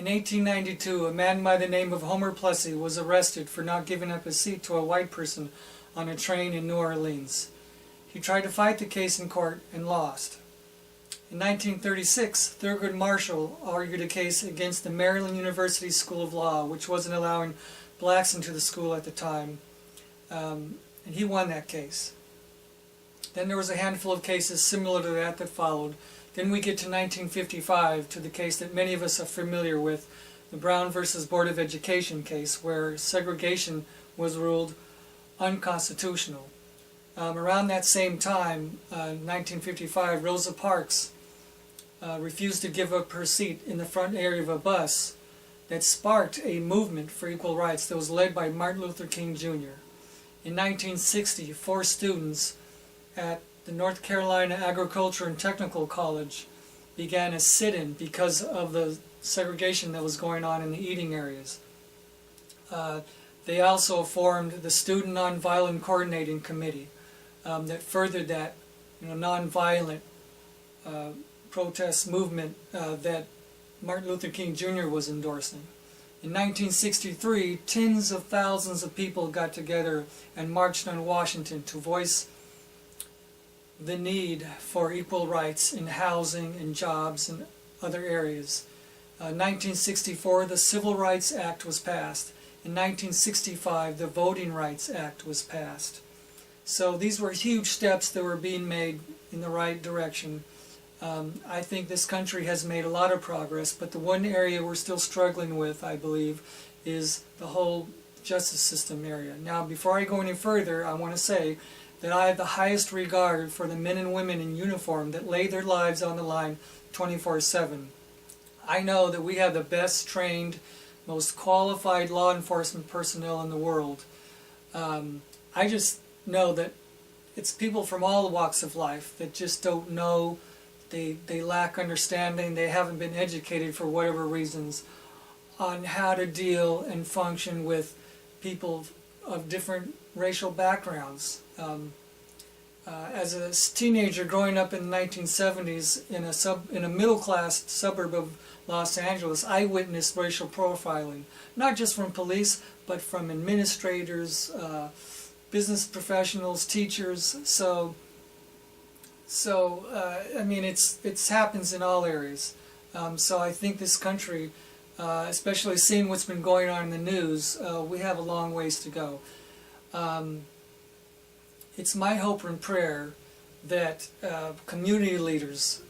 In 1892, a man by the name of Homer Plessy was arrested for not giving up his seat to a white person on a train in New Orleans. He tried to fight the case in court and lost. In 1936, Thurgood Marshall argued a case against the Maryland University School of Law, which wasn't allowing blacks into the school at the time, and he won that case. Then there was a handful of cases similar to that followed. Then we get to 1955, to the case that many of us are familiar with, the Brown versus Board of Education case, where segregation was ruled unconstitutional. Around that same time, 1955, Rosa Parks refused to give up her seat in the front area of a bus that sparked a movement for equal rights that was led by Martin Luther King Jr. In 1960, 4 students at the North Carolina Agriculture and Technical College began a sit-in because of the segregation that was going on in the eating areas. They also formed the Student Nonviolent Coordinating Committee that furthered that nonviolent protest movement that Martin Luther King Jr. was endorsing. In 1963, tens of thousands of people got together and marched on Washington to voice the need for equal rights in housing and jobs and other areas. 1964, the Civil Rights Act was passed. In 1965, the Voting Rights Act was passed. So these were huge steps that were being made in the right direction. I think this country has made a lot of progress, but the one area we're still struggling with, I believe, is the whole justice system area. Now, before I go any further, I want to say that I have the highest regard for the men and women in uniform that lay their lives on the line 24/7. I know that we have the best trained, most qualified law enforcement personnel in the world. I just know that it's people from all walks of life that just don't know. They lack understanding. They haven't been educated for whatever reasons on how to deal and function with people of different racial backgrounds. As a teenager growing up in the 1970s in a middle-class suburb of Los Angeles, I witnessed racial profiling, not just from police, but from administrators, business professionals, teachers. So I mean, it happens in all areas. So I think this country, especially seeing what's been going on in the news, we have a long ways to go. It's my hope and prayer that community leaders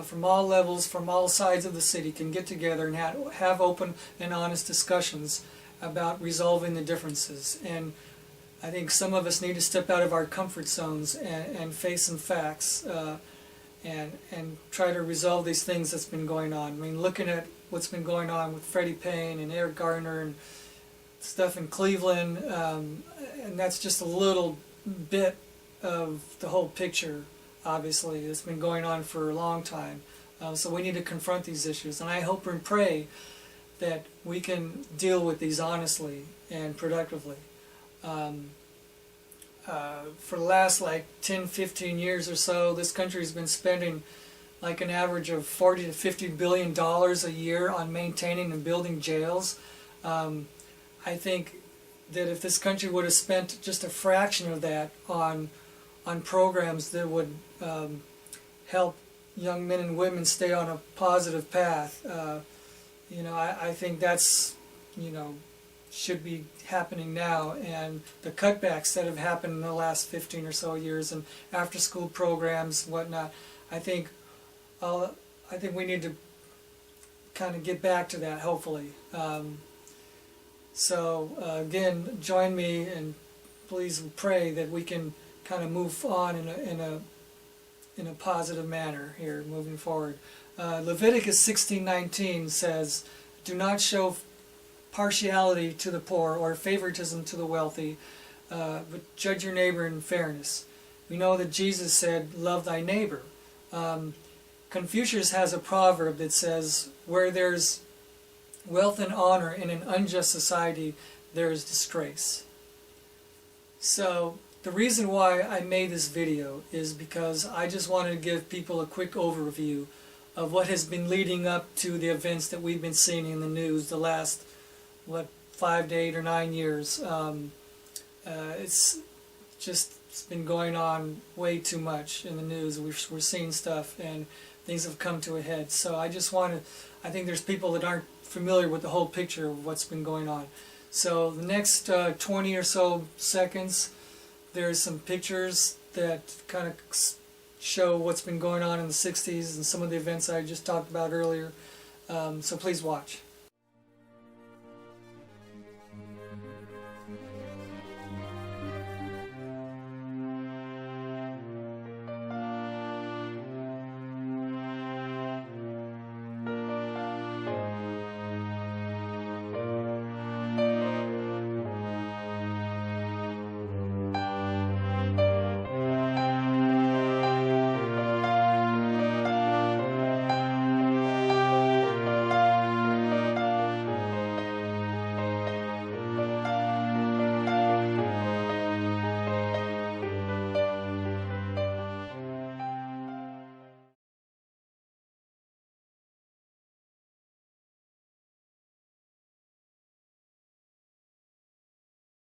from all levels, from all sides of the city can get together and have open and honest discussions about resolving the differences. And I think some of us need to step out of our comfort zones and face some facts and try to resolve these things that's been going on. I mean, looking at what's been going on with Freddie Payne and Eric Garner and stuff in Cleveland, and that's just a little bit of the whole picture, obviously. It's been going on for a long time. So we need to confront these issues. And I hope and pray that we can deal with these honestly and productively. For the last 10, 15 years or so, this country's been spending like an average of $40 to $50 billion a year on maintaining and building jails. I think that if this country would have spent just a fraction of that on programs that would help young men and women stay on a positive path, I think that's should be happening now. And the cutbacks that have happened in the last 15 or so years and after-school programs, whatnot, I think we need to kind of get back to that, hopefully. Again, join me and please pray that we can kind of move on in a positive manner here moving forward. Leviticus 16:19 says, "Do not show partiality to the poor or favoritism to the wealthy, but judge your neighbor in fairness." We know that Jesus said, "Love thy neighbor." Confucius has a proverb that says, "Where there's wealth and honor in an unjust society, there is disgrace." So the reason why I made this video is because I just wanted to give people a quick overview of what has been leading up to the events that we've been seeing in the news the last, 5 to 8 or 9 years. It's been going on way too much in the news. We're seeing stuff, and things have come to a head. So I think there's people that aren't familiar with the whole picture of what's been going on. So the next 20 or so seconds, there's some pictures that kind of show what's been going on in the 60s and some of the events I just talked about earlier. So please watch.